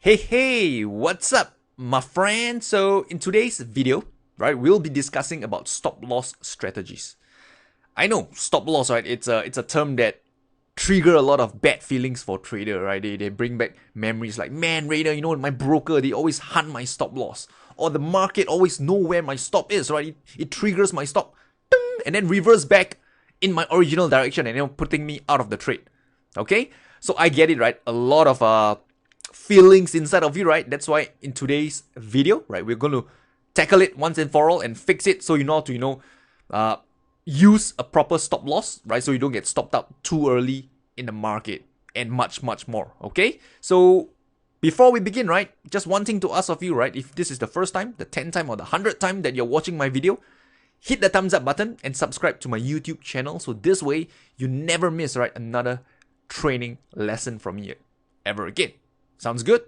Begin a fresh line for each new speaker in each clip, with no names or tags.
Hey, what's up, my friend? So in today's video, right, we'll be discussing about stop loss strategies. I know stop loss, right? It's a term that trigger a lot of bad feelings for trader, right? They bring back memories like, man, Rayner, my broker, they always hunt my stop loss, or the market always know where my stop is, right? It triggers my stop, ding, and then reverse back in my original direction, and putting me out of the trade. Okay, so I get it, right? A lot of feelings inside of you, right? That's why in today's video, right, we're going to tackle it once and for all and fix it so you know how to, uh, use a proper stop loss, right? So you don't get stopped up too early in the market and much, much more, okay? So before we begin, right, just one thing to ask of you, right? If this is the first time, the 10th time, or the 100th time that you're watching my video, hit the thumbs up button and subscribe to my YouTube channel. So this way, you never miss, right, another training lesson from me ever again. Sounds good?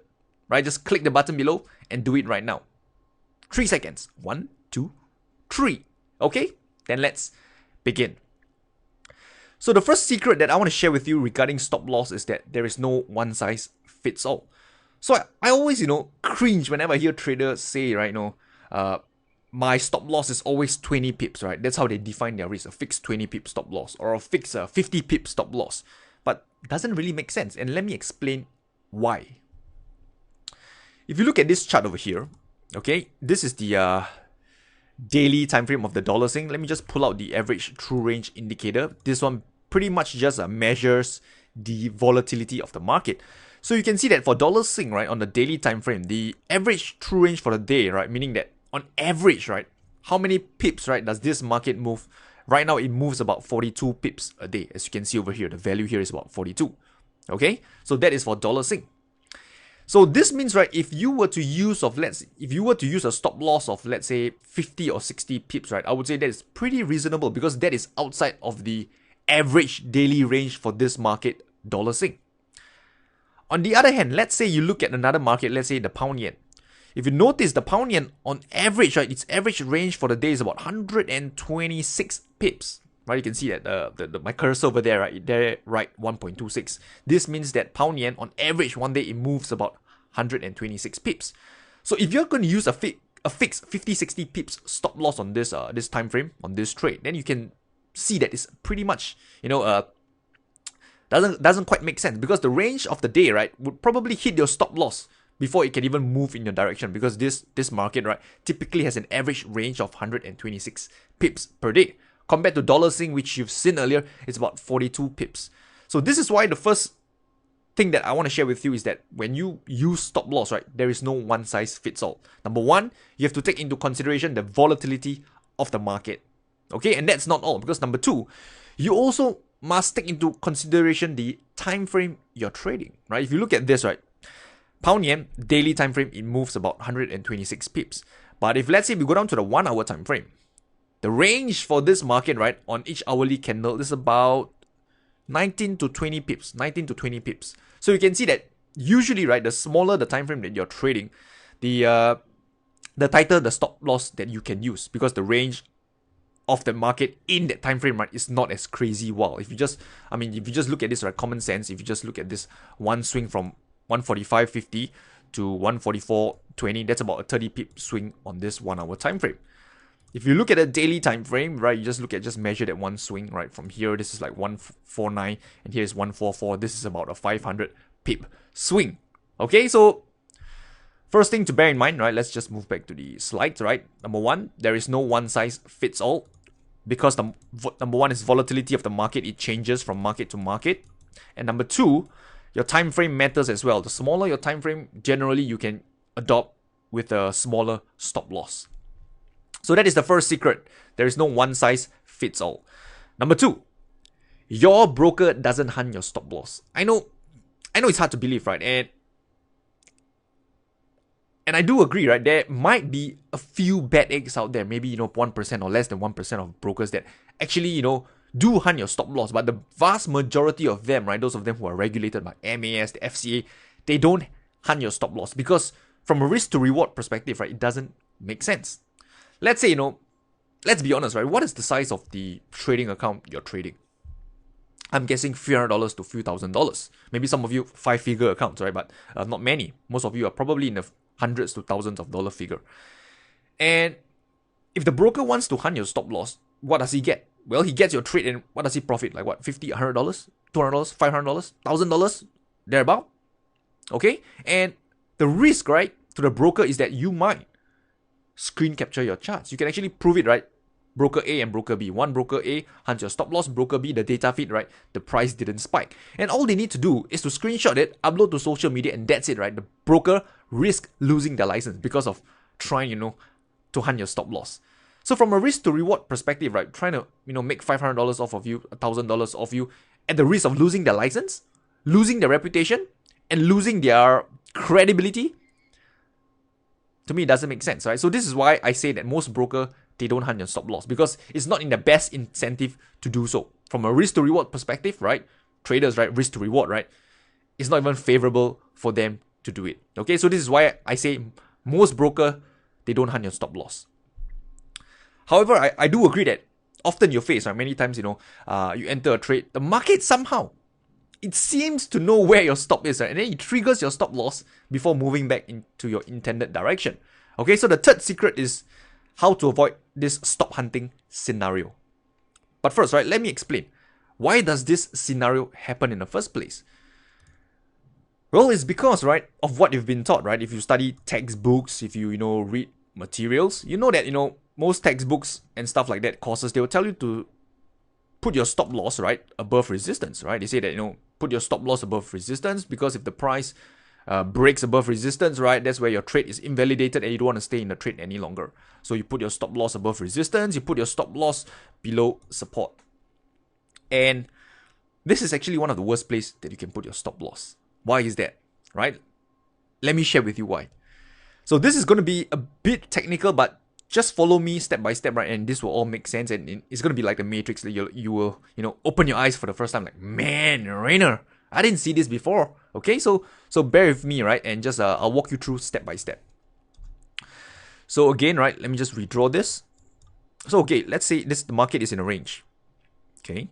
Right? Just click the button below and do it right now. 3 seconds. 1, 2, 3. Okay? Then let's begin. So the first secret that I want to share with you regarding stop loss is that there is no one size fits all. So I always, cringe whenever I hear traders say, right, my stop loss is always 20 pips, right? That's how they define their risk, a fixed 20 pip stop loss or a fixed 50 pip stop loss. But doesn't really make sense. And let me explain why. If you look at this chart over here, okay, this is the daily time frame of the dollar thing. Let me just pull out the average true range indicator. This one pretty much just measures the volatility of the market. So you can see that for dollar sing, right, on the daily time frame, the average true range for the day, right, meaning that on average, right, how many pips, right, does this market move? Right now, it moves about 42 pips a day. As you can see over here, the value here is about 42. Okay, so that is for dollar sing. So this means, right, if you were to use a stop loss of, let's say, 50 or 60 pips, right, I would say that is pretty reasonable because that is outside of the average daily range for this market, dollar sing. On the other hand, let's say you look at another market, let's say the pound yen. If you notice, the pound yen on average, right, its average range for the day is about 126 pips. Right, you can see that my cursor over there, right, there, right, 1.26. This means that pound yen on average one day it moves about 126 pips. So if you're going to use a fixed 50-60 pips stop loss on this this time frame on this trade, then you can see that it's pretty much doesn't quite make sense because the range of the day, right, would probably hit your stop loss before it can even move in your direction because this market, right, typically has an average range of 126 pips per day. Compared to dollar sing, which you've seen earlier, it's about 42 pips. So this is why the first thing that I want to share with you is that when you use stop loss, right, there is no one size fits all. Number one, you have to take into consideration the volatility of the market. Okay, and that's not all because number two, you also must take into consideration the time frame you're trading, right? If you look at this, right, pound yen daily time frame, it moves about 126 pips. But if let's say we go down to the 1 hour time frame, the range for this market, right, on each hourly candle is about 19 to 20 pips. So you can see that usually, right, the smaller the time frame that you're trading, the tighter the stop loss that you can use because the range of the market in that time frame, right, is not as crazy wild. If you just look at this, right, common sense, if you just look at this one swing from 145.50 to 144.20, that's about a 30 pip swing on this 1 hour time frame. If you look at a daily time frame, right, you just measure that one swing, right, from here, this is like 149, and here is 144. This is about a 500 pip swing. Okay, so first thing to bear in mind, right, let's just move back to the slides, right. Number one, there is no one size fits all because number one is volatility of the market. It changes from market to market. And number two, your time frame matters as well. The smaller your time frame, generally you can adopt with a smaller stop loss. So that is the first secret. There is no one size fits all. Number two, your broker doesn't hunt your stop loss. I know it's hard to believe, right? And I do agree, right? There might be a few bad eggs out there, maybe 1% or less than 1% of brokers that actually do hunt your stop loss. But the vast majority of them, right, those of them who are regulated by MAS, the FCA, they don't hunt your stop loss because from a risk to reward perspective, right, it doesn't make sense. Let's say, let's be honest, right? What is the size of the trading account you're trading? I'm guessing $300 to few $1,000. Maybe some of you 5-figure accounts, right? But not many. Most of you are probably in the hundreds to thousands of dollar figure. And if the broker wants to hunt your stop loss, what does he get? Well, he gets your trade, and what does he profit? Like what? $50, $100, $200, $500, $1,000, thereabout. Okay? And the risk, right, to the broker is that you might screen capture your charts. You can actually prove it, right? Broker A and broker B. One broker A hunts your stop loss, broker B, the data feed, right? The price didn't spike. And all they need to do is to screenshot it, upload to social media, and that's it, right? The broker risks losing their license because of trying, to hunt your stop loss. So from a risk to reward perspective, right, trying to, make $500 off of you, $1,000 off you, at the risk of losing their license, losing their reputation, and losing their credibility, to me, it doesn't make sense, right? So this is why I say that most broker, they don't hunt your stop loss, because it's not in the best incentive to do so. From a risk to reward perspective, right, traders, right, risk to reward, right, it's not even favorable for them to do it. Okay, so this is why I say most broker, they don't hunt your stop loss. However, I do agree that often you face, right, many times, you enter a trade, the market somehow, it seems to know where your stop is, right? And then it triggers your stop loss before moving back into your intended direction. Okay, so the third secret is how to avoid this stop hunting scenario. But first, right, let me explain. Why does this scenario happen in the first place? Well, it's because, right, of what you've been taught, right? If you study textbooks, if you, read materials, you know that, most textbooks and stuff like that, courses, they will tell you to put your stop loss, right, above resistance, right? They say that, put your stop loss above resistance, because if the price breaks above resistance, right, that's where your trade is invalidated and you don't want to stay in the trade any longer. So you put your stop loss above resistance, you put your stop loss below support. And this is actually one of the worst places that you can put your stop loss. Why is that, right? Let me share with you why. So this is going to be a bit technical, but just follow me step by step, right? And this will all make sense, and it's going to be like the Matrix. That you will, open your eyes for the first time, like, man, Rayner, I didn't see this before. Okay, so bear with me, right? And just I'll walk you through step by step. So again, right, let me just redraw this. So okay, let's say the market is in a range. Okay.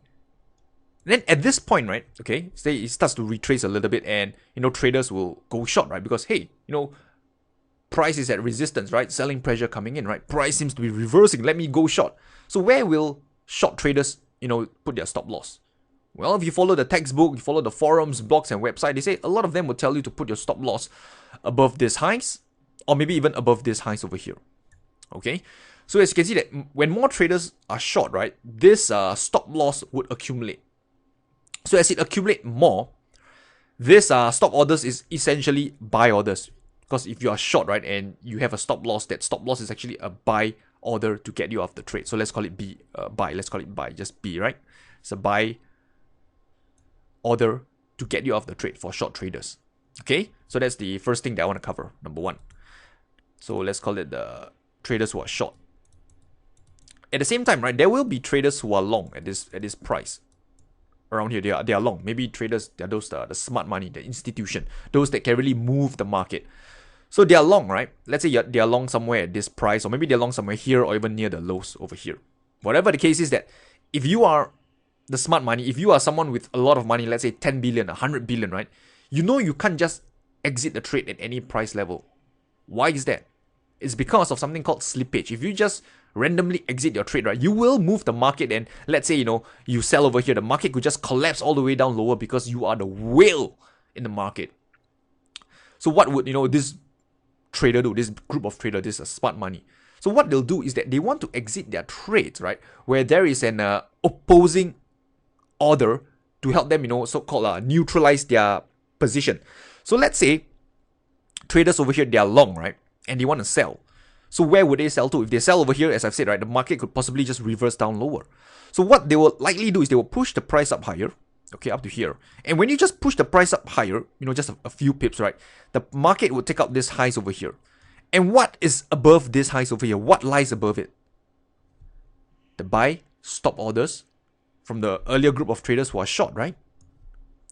Then at this point, right, okay, say it starts to retrace a little bit, and traders will go short, right? Because hey, price is at resistance, right? Selling pressure coming in, right? Price seems to be reversing. Let me go short. So where will short traders, put their stop loss? Well, if you follow the textbook, you follow the forums, blogs, and website, they say a lot of them will tell you to put your stop loss above these highs, or maybe even above these highs over here. Okay? So as you can see that when more traders are short, right, this stop loss would accumulate. So as it accumulates more, this stop orders is essentially buy orders. Because if you are short, right, and you have a stop loss, that stop loss is actually a buy order to get you off the trade. So let's call it B, buy. Let's call it buy, just B, right? It's a buy order to get you off the trade for short traders. Okay, so that's the first thing that I want to cover, number one. So let's call it the traders who are short. At the same time, right, there will be traders who are long at this price. Around here, they are long. Maybe traders, they are those the smart money, the institution, those that can really move the market. So they are long, right? Let's say they are long somewhere at this price, or maybe they're long somewhere here, or even near the lows over here. Whatever the case is, that if you are the smart money, if you are someone with a lot of money, let's say 10 billion, 100 billion, right? You can't just exit the trade at any price level. Why is that? It's because of something called slippage. If you just randomly exit your trade, right, you will move the market, and let's say, you sell over here, the market could just collapse all the way down lower because you are the whale in the market. So what would, this trader do, this group of traders, this smart money? So what they'll do is that they want to exit their trades, right, where there is an opposing order to help them, so-called neutralize their position. So let's say traders over here, they are long, right, and they want to sell. So where would they sell to? If they sell over here, as I've said, right, the market could possibly just reverse down lower. So what they will likely do is they will push the price up higher, okay, up to here. And when you just push the price up higher, just a few pips, right, the market will take out this highs over here. And what is above this highs over here? What lies above it? The buy stop orders from the earlier group of traders who are short, right?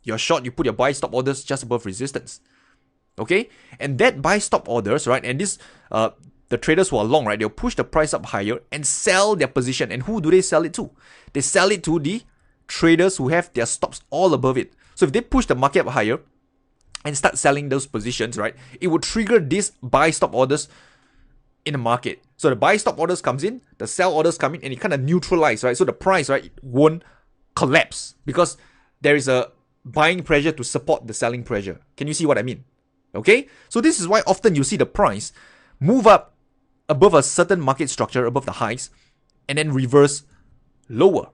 You're short, you put your buy stop orders just above resistance. Okay? And that buy stop orders, right, and this the traders who are long, right, they'll push the price up higher and sell their position. And who do they sell it to? They sell it to the traders who have their stops all above it. So if they push the market up higher and start selling those positions, right, it would trigger these buy stop orders in the market. So the buy stop orders comes in, the sell orders come in, and it kind of neutralize, right? So the price, right, won't collapse because there is a buying pressure to support the selling pressure. Can you see what I mean? Okay, so this is why often you see the price move up above a certain market structure, above the highs, and then reverse lower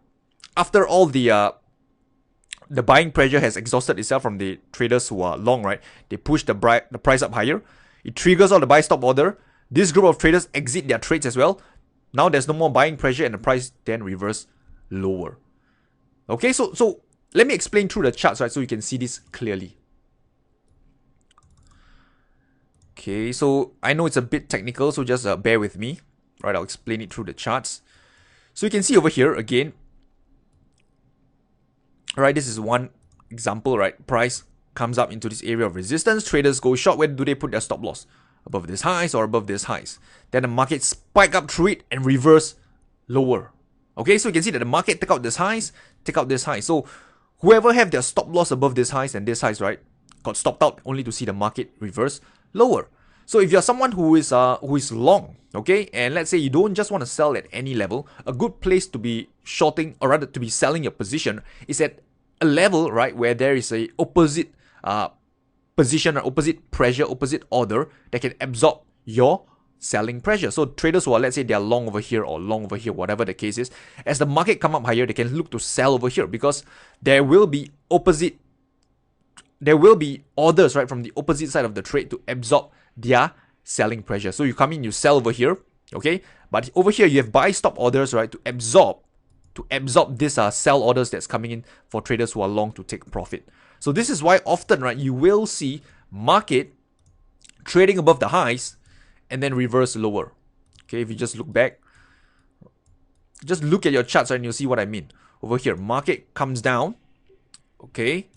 after all the buying pressure has exhausted itself from the traders who are long, right? They push the price up higher. It triggers all the buy stop order. This group of traders exit their trades as well. Now there's no more buying pressure and the price then reverse lower. Okay, so let me explain through the charts, right, so you can see this clearly. Okay, so I know it's a bit technical, so just bear with me. Right, I'll explain it through the charts. So you can see over here again. Right, this is one example, right? Price comes up into this area of resistance. Traders go short. Where do they put their stop loss? Above this highs or above this highs. Then the market spike up through it and reverse lower. Okay, so you can see that the market take out this highs, take out this high. So whoever have their stop loss above this highs and this highs, right, got stopped out only to see the market reverse lower. So if you're someone who is long, okay, and let's say you don't just want to sell at any level, a good place to be shorting, or rather to be selling your position, is at a level, right, where there is a opposite position or opposite pressure, opposite order that can absorb your selling pressure. So traders who are, let's say, they are long over here or long over here, whatever the case is, as the market come up higher, they can look to sell over here because there will be orders, right, from the opposite side of the trade to absorb their selling pressure. So you come in, you sell over here, okay, but over here you have buy stop orders, right, to absorb these sell orders that's coming in for traders who are long to take profit. So this is why often, right, you will see market trading above the highs and then reverse lower. Okay, if you just look back, just look at your charts, right, and you'll see what I mean. Over here, market comes down, okay,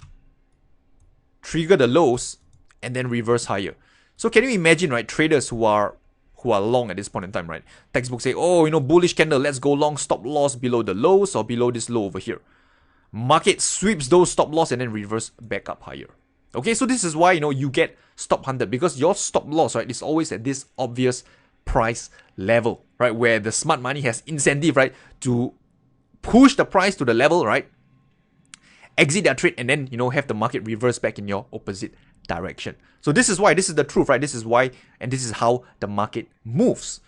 trigger the lows and then reverse higher. So can you imagine, right, traders who are long at this point in time, right? Textbook say, oh, you know, bullish candle, let's go long, stop loss below the lows or below this low over here. Market sweeps those stop loss and then reverse back up higher. Okay, so this is why, you know, you get stop hunted, because your stop loss, right, is always at this obvious price level, right, where the smart money has incentive, right, to push the price to the level, right, exit that trade, and then, you know, have the market reverse back in your opposite direction. So this is why, this is the truth, right? This is why, and this is how the market moves.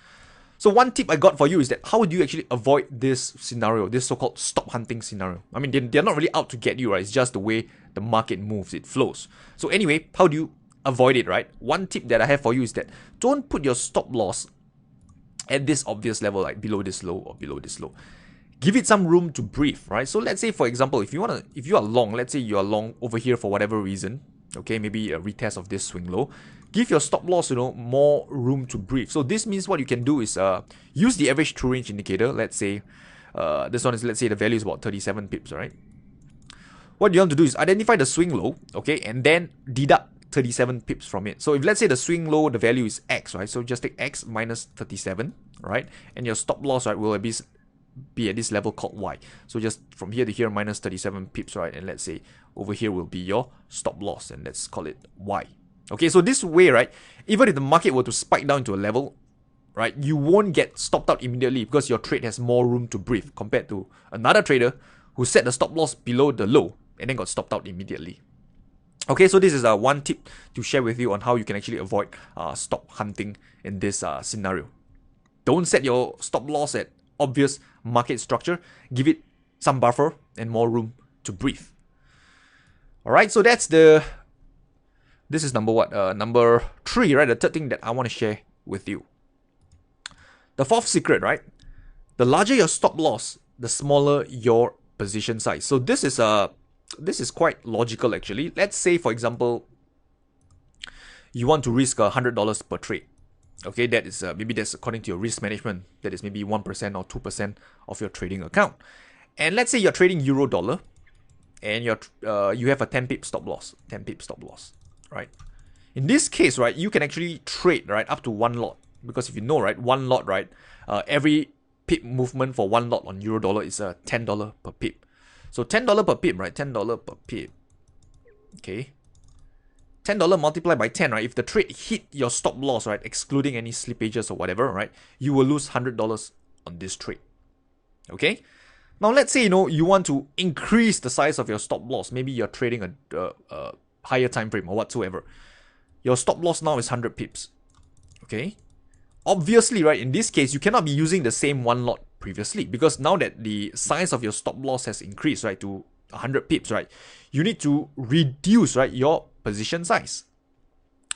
So one tip I got for you is that how do you actually avoid this scenario, this so-called stop hunting scenario? I mean, they're not really out to get you, right? It's just the way the market moves, it flows. So anyway, how do you avoid it, right? One tip that I have for you is that don't put your stop loss at this obvious level, like below this low or below this low. Give it some room to breathe, right? So let's say, for example, if you are long, let's say you are long over here for whatever reason, okay, maybe a retest of this swing low, give your stop loss, you know, more room to breathe. So this means what you can do is use the average true range indicator. Let's say this one is, let's say the value is about 37 pips, right? What you want to do is identify the swing low, okay, and then deduct 37 pips from it. So if let's say the swing low, the value is X, right? So just take X minus 37, right? And your stop loss, right, will be at this level called Y. So just from here to here minus 37 pips, right? And let's say over here will be your stop loss, and let's call it Y. Okay, so this way, right, even if the market were to spike down to a level, right, you won't get stopped out immediately because your trade has more room to breathe compared to another trader who set the stop loss below the low and then got stopped out immediately. Okay, so this is one tip to share with you on how you can actually avoid stop hunting in this scenario. Don't set your stop loss at obvious market structure. Give it some buffer and more room to breathe. All right, so this is number 3, right? The third thing that I want to share with you. The fourth secret, right? The larger your stop loss, the smaller your position size. So this is quite logical actually. Let's say, for example, you want to risk $100 per trade. Okay, that is maybe that's according to your risk management. That is maybe 1% or 2% of your trading account. And let's say you're trading euro dollar, and you have a 10 pip stop loss, right? In this case, right, you can actually trade, right, up to one lot, because if you know, right, one lot, right, every pip movement for one lot on euro dollar is $10 per pip. So $10 per pip, right? $10 per pip. Okay. $10 multiplied by 10, right? If the trade hit your stop loss, right, excluding any slippages or whatever, right, you will lose $100 on this trade. Okay. Now let's say you want to increase the size of your stop loss. Maybe you're trading a higher time frame or whatsoever. Your stop loss now is 100 pips. Okay. Obviously, right, in this case, you cannot be using the same one lot previously, because now that the size of your stop loss has increased, right, to 100 pips, right, you need to reduce, right, your position size.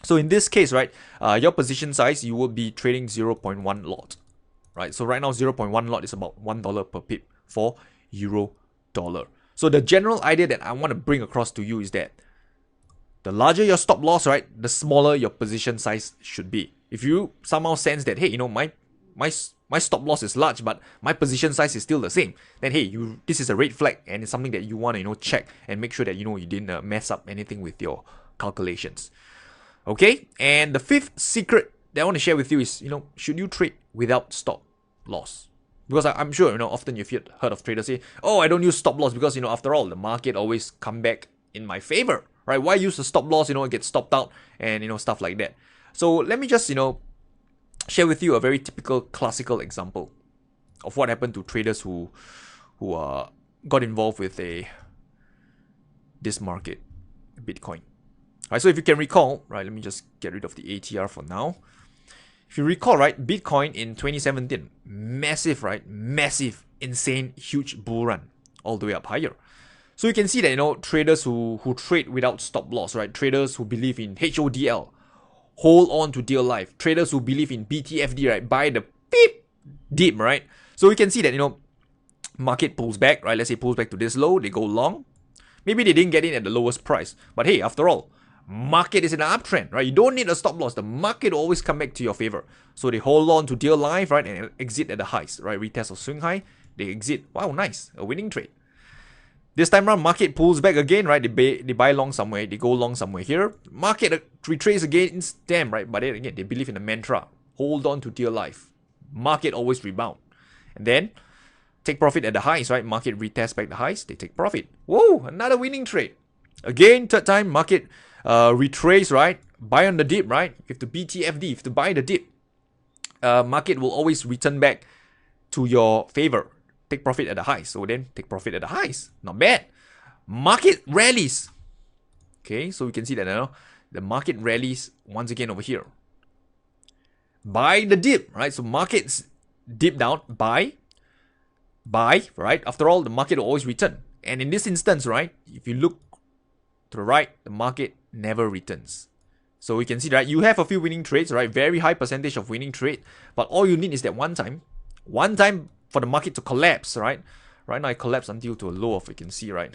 So in this case, right, your position size, you will be trading 0.1 lot, right? So right now 0.1 lot is about $1 per pip for euro dollar. So the general idea that I want to bring across to you is that the larger your stop loss, right, the smaller your position size should be. If you somehow sense that, hey, my stop loss is large, but my position size is still the same, then hey, this is a red flag, and it's something that you want to check and make sure that you didn't mess up anything with your calculations. Okay, and the fifth secret that I want to share with you is should you trade without stop loss? Because I'm sure often you've heard of traders say, oh, I don't use stop loss because after all the market always come back in my favor, right? Why use the stop loss? It gets stopped out and stuff like that. So let me just share with you a very typical classical example of what happened to traders who got involved with this market, Bitcoin. Right, so if you can recall, right, let me just get rid of the ATR for now. If you recall, right, Bitcoin in 2017, massive, right, massive, insane, huge bull run all the way up higher. So you can see that traders who trade without stop loss, right, traders who believe in HODL, hold on to dear life, traders who believe in BTFD, right, buy the beep dip, right. So you can see that market pulls back, right. Let's say pulls back to this low, they go long. Maybe they didn't get in at the lowest price, but hey, after all, market is in an uptrend, right? You don't need a stop loss. The market will always come back to your favor. So they hold on to dear life, right, and exit at the highs, right? Retest of swing high, they exit. Wow, nice, a winning trade. This time around, market pulls back again, right? They buy long somewhere, they go long somewhere here. Market retrace again, damn, right? But then again, they believe in the mantra, hold on to dear life. Market always rebound. And then take profit at the highs, right? Market retest back the highs, they take profit. Whoa, another winning trade. Again, third time, market retrace, right? Buy on the dip, right? If the BTFD, if to buy the dip, market will always return back to your favor. Take profit at the highs. So then take profit at the highs. Not bad. Market rallies. Okay, so we can see that now the market rallies once again over here. Buy the dip, right? So markets dip down, buy, right? After all, the market will always return. And in this instance, right, if you look to the right, the market never returns. So we can see that you have a few winning trades, right? Very high percentage of winning trade, but all you need is that one time for the market to collapse, right? Right now it collapsed until to a low of, you can see, right,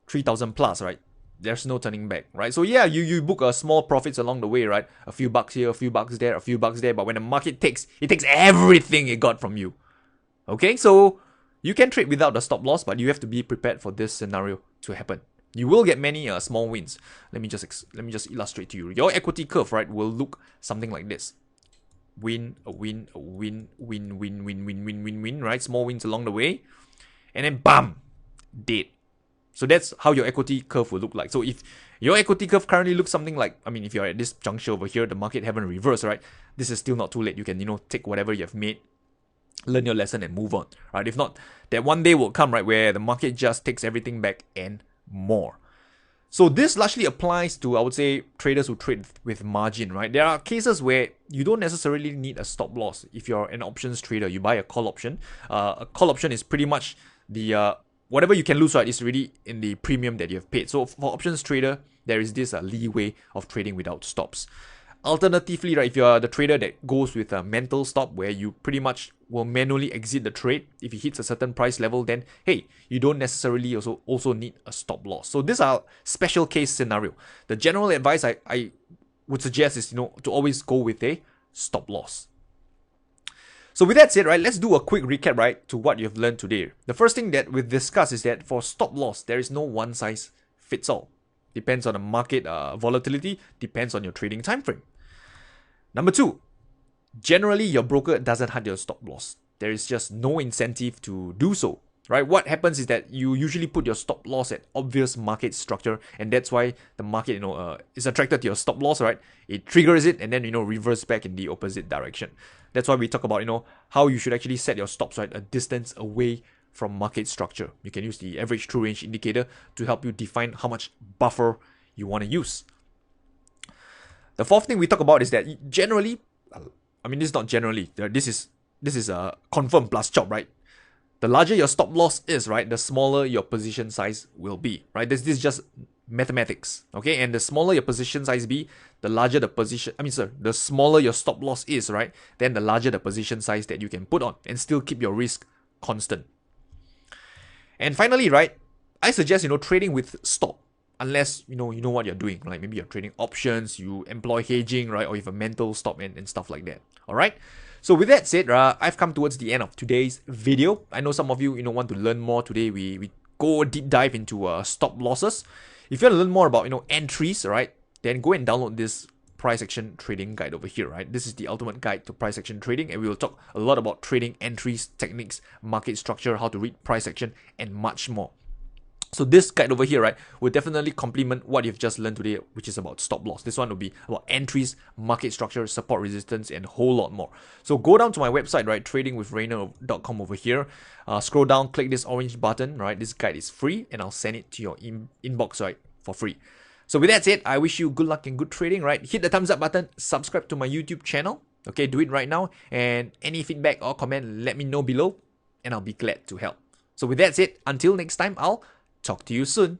3,000 plus, right? There's no turning back, right? So yeah, you book a small profits along the way, right? A few bucks here, a few bucks there, a few bucks there, but when the market takes everything it got from you. Okay, so you can trade without the stop loss, but you have to be prepared for this scenario to happen. You will get many small wins. Let me just illustrate to you. Your equity curve, right, will look something like this. Win, a win, a win, win, win, win, win, win, win, win, right? Small wins along the way. And then bam, dead. So that's how your equity curve will look like. So if your equity curve currently looks something like, I mean, if you're at this juncture over here, the market haven't reversed, right? This is still not too late. You can, take whatever you have made, learn your lesson and move on, right? If not, that one day will come, right, where the market just takes everything back and more. So this largely applies to, I would say, traders who trade with margin, right? There are cases where you don't necessarily need a stop loss. If you're an options trader, you buy a call option. A call option is pretty much the whatever you can lose, right, is really in the premium that you have paid. So for options trader, there is this leeway of trading without stops. Alternatively, right, if you're the trader that goes with a mental stop where you pretty much will manually exit the trade if it hits a certain price level, then hey, you don't necessarily also need a stop loss. So these are special case scenario. The general advice I would suggest is to always go with a stop loss. So with that said, right, let's do a quick recap, right, to what you've learned today. The first thing that we've discussed is that for stop loss, there is no one size fits all. Depends on the market volatility, depends on your trading time frame. Number two, generally your broker doesn't hide your stop loss. There is just no incentive to do so. right? What happens is that you usually put your stop loss at obvious market structure, and that's why the market, is attracted to your stop loss, right? It triggers it and then, reverse back in the opposite direction. That's why we talk about, how you should actually set your stops, right? A distance away from market structure. You can use the average true range indicator to help you define how much buffer you want to use. The fourth thing we talk about is that generally, this is not generally, this is a confirm plus chop, right? The larger your stop loss is, right, the smaller your position size will be, right? This is just mathematics, okay? And the smaller your position size be, the larger the smaller your stop loss is, right? Then the larger the position size that you can put on and still keep your risk constant. And finally, right, I suggest, trading with stop, unless, you know what you're doing, like maybe you're trading options, you employ hedging, right? Or you have a mental stop and stuff like that, all right? So with that said, I've come towards the end of today's video. I know some of you, want to learn more today. We go deep dive into stop losses. If you want to learn more about, entries, right, then go and download this price action trading guide over here, right? This is the ultimate guide to price action trading, and we will talk a lot about trading entries, techniques, market structure, how to read price action, and much more. So this guide over here, right, will definitely complement what you've just learned today, which is about stop loss. This one will be about entries, market structure, support, resistance, and a whole lot more. So go down to my website, right, tradingwithrayner.com over here. Scroll down, click this orange button, right? This guide is free, and I'll send it to your inbox, right, for free. So with that said, I wish you good luck and good trading, right? Hit the thumbs up button, subscribe to my YouTube channel. Okay, do it right now. And any feedback or comment, let me know below, and I'll be glad to help. So with that said, until next time, I'll talk to you soon.